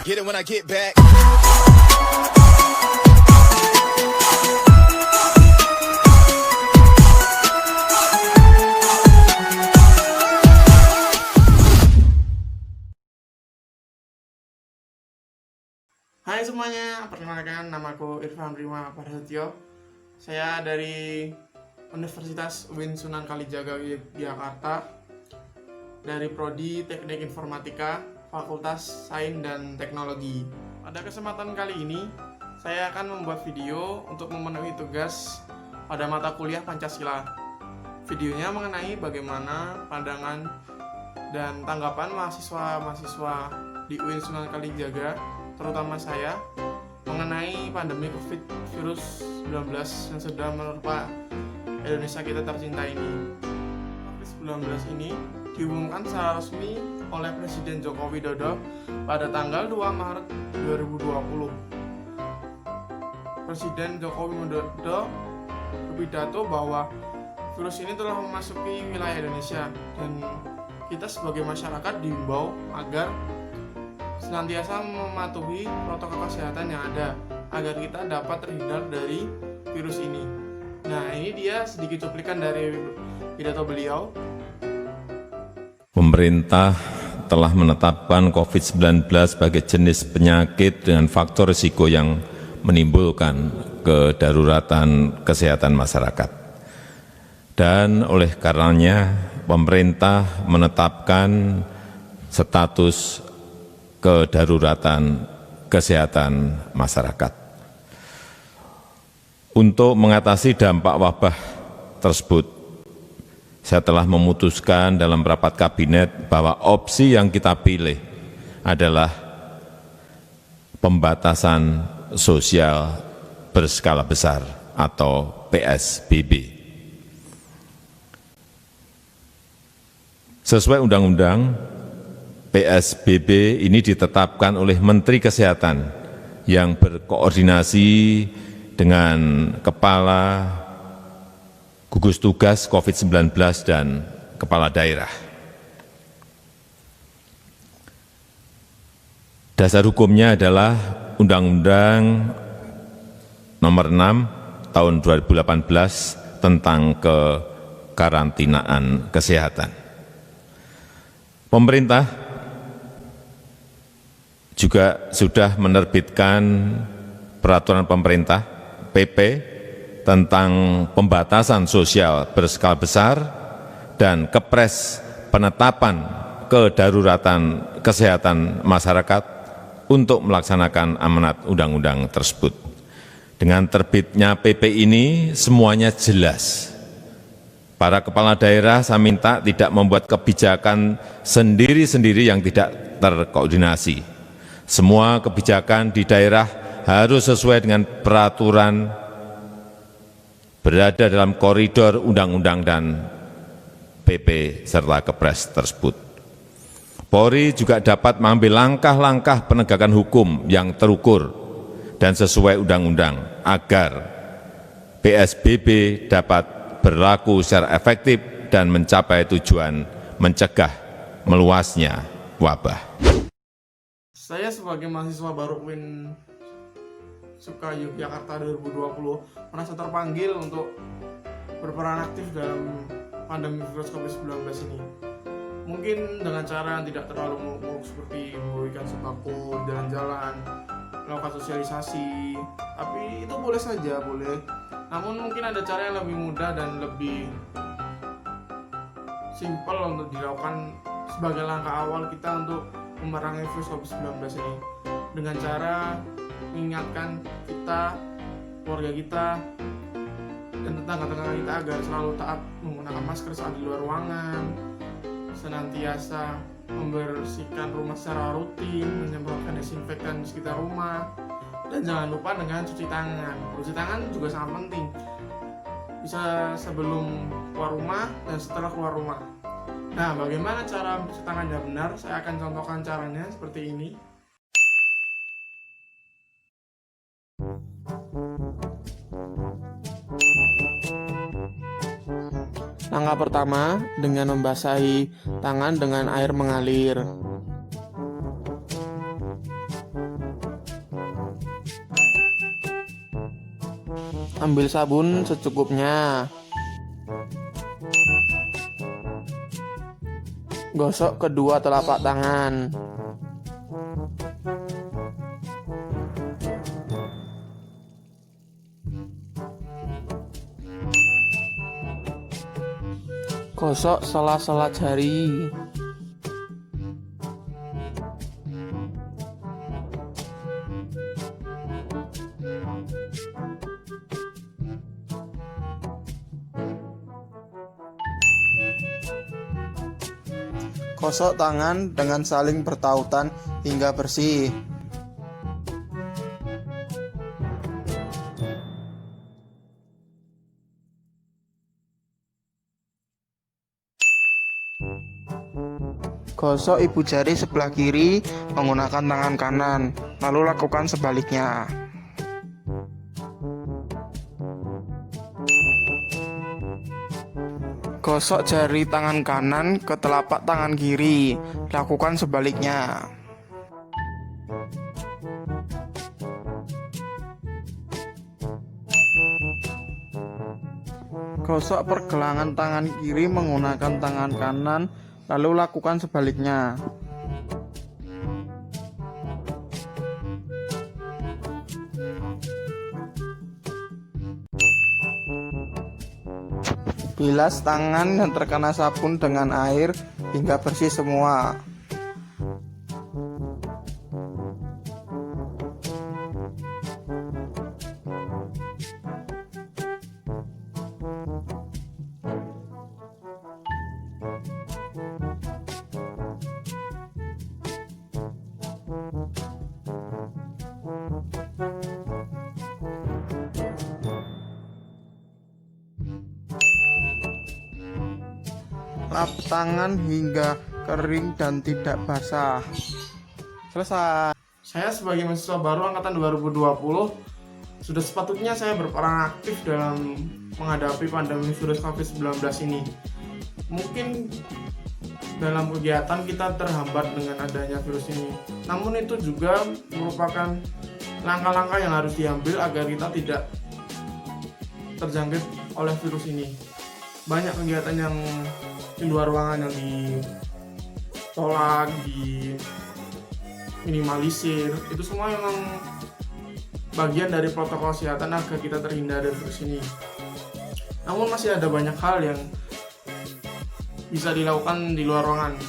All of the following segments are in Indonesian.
Get it when I get back. Hai semuanya, perkenalkan namaku Irfan Prima Prasetyo. Saya dari Universitas UIN Sunan Kalijaga Yogyakarta, dari Prodi Teknik Informatika, Fakultas Sains dan Teknologi. Pada kesempatan kali ini, saya akan membuat video untuk memenuhi tugas pada mata kuliah Pancasila. Videonya mengenai bagaimana pandangan dan tanggapan mahasiswa-mahasiswa di UIN Sunan Kalijaga, terutama saya, mengenai pandemi COVID-19 yang sudah menerpa Indonesia kita tercinta ini. COVID-19 ini diumumkan secara resmi oleh Presiden Joko Widodo pada tanggal 2 Maret 2020. Presiden Joko Widodo berpidato bahwa virus ini telah memasuki wilayah Indonesia dan kita sebagai masyarakat diimbau agar senantiasa mematuhi protokol kesehatan yang ada agar kita dapat terhindar dari virus ini. Nah, ini dia sedikit cuplikan dari pidato beliau. Pemerintah telah menetapkan COVID-19 sebagai jenis penyakit dengan faktor risiko yang menimbulkan kedaruratan kesehatan masyarakat. Dan oleh karenanya, pemerintah menetapkan status kedaruratan kesehatan masyarakat. Untuk mengatasi dampak wabah tersebut, saya telah memutuskan dalam rapat kabinet bahwa opsi yang kita pilih adalah pembatasan sosial berskala besar atau PSBB. Sesuai undang-undang, PSBB ini ditetapkan oleh Menteri Kesehatan yang berkoordinasi dengan Kepala Gugus Tugas COVID-19 dan Kepala Daerah. Dasar hukumnya adalah Undang-Undang Nomor 6 Tahun 2018 tentang kekarantinaan kesehatan. Pemerintah juga sudah menerbitkan peraturan pemerintah PP tentang pembatasan sosial berskala besar dan Kepres penetapan kedaruratan kesehatan masyarakat untuk melaksanakan amanat undang-undang tersebut. Dengan terbitnya PP ini semuanya jelas. Para kepala daerah saya minta tidak membuat kebijakan sendiri-sendiri yang tidak terkoordinasi. Semua kebijakan di daerah harus sesuai dengan peraturan, berada dalam koridor undang-undang dan PP serta Kepres tersebut. Polri juga dapat mengambil langkah-langkah penegakan hukum yang terukur dan sesuai undang-undang agar PSBB dapat berlaku secara efektif dan mencapai tujuan mencegah meluasnya wabah. Saya sebagai mahasiswa baru UIN Yogyakarta 2020 merasa terpanggil untuk berperan aktif dalam pandemi virus COVID-19 ini. Mungkin dengan cara yang tidak terlalu muluk-muluk seperti memberikan sembako, jalan-jalan, melakukan sosialisasi, tapi itu boleh saja, boleh. Namun mungkin ada cara yang lebih mudah dan lebih simpel untuk dilakukan sebagai langkah awal kita untuk memerangi virus COVID-19 ini, dengan cara mengingatkan kita, keluarga kita, dan tetangga-tetangga kita agar selalu taat menggunakan masker saat di luar ruangan, senantiasa membersihkan rumah secara rutin, menyemprotkan desinfektan di sekitar rumah, dan jangan lupa dengan cuci tangan. Cuci tangan juga sangat penting, bisa sebelum keluar rumah dan setelah keluar rumah. Nah, bagaimana cara mencuci tangan yang benar? Saya akan contohkan caranya seperti ini. Langkah pertama, dengan membasahi tangan dengan air mengalir. Ambil sabun secukupnya. Gosok kedua telapak tangan. Gosok sela-sela jari. Gosok tangan dengan saling bertautan hingga bersih. Gosok ibu jari sebelah kiri menggunakan tangan kanan, lalu lakukan sebaliknya. Gosok jari tangan kanan ke telapak tangan kiri, lakukan sebaliknya. Gosok pergelangan tangan kiri menggunakan tangan kanan, lalu lakukan sebaliknya. Bilas tangan yang terkena sabun dengan air hingga bersih semua. Lap tangan hingga kering dan tidak basah. Selesai. Saya sebagai mahasiswa baru angkatan 2020 sudah sepatutnya saya berperan aktif dalam menghadapi pandemi virus COVID-19 ini. Mungkin dalam kegiatan kita terhambat dengan adanya virus ini. Namun itu juga merupakan langkah-langkah yang harus diambil agar kita tidak terjangkit oleh virus ini. Banyak kegiatan yang di luar ruangan yang ditolak, diminimalisir. Itu semua memang bagian dari protokol kesehatan agar kita terhindar dari virus ini. Namun masih ada banyak hal yang bisa dilakukan di luar ruangan.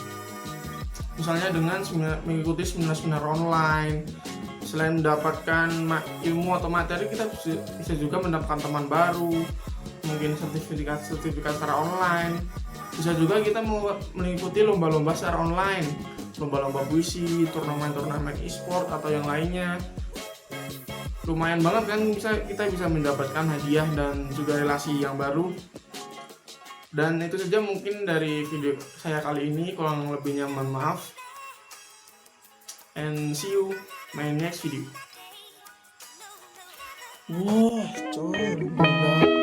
Misalnya dengan mengikuti seminar-seminar online. Selain mendapatkan ilmu atau materi, kita bisa juga mendapatkan teman baru, mungkin sertifikat secara online. Bisa juga kita mengikuti lomba-lomba secara online, lomba-lomba puisi, turnamen-turnamen e-sport atau yang lainnya. Lumayan banget kan, kita bisa mendapatkan hadiah dan juga relasi yang baru. Dan itu saja mungkin dari video saya kali ini. Kurang lebihnya mohon maaf. And see you my next video. Wah, coy.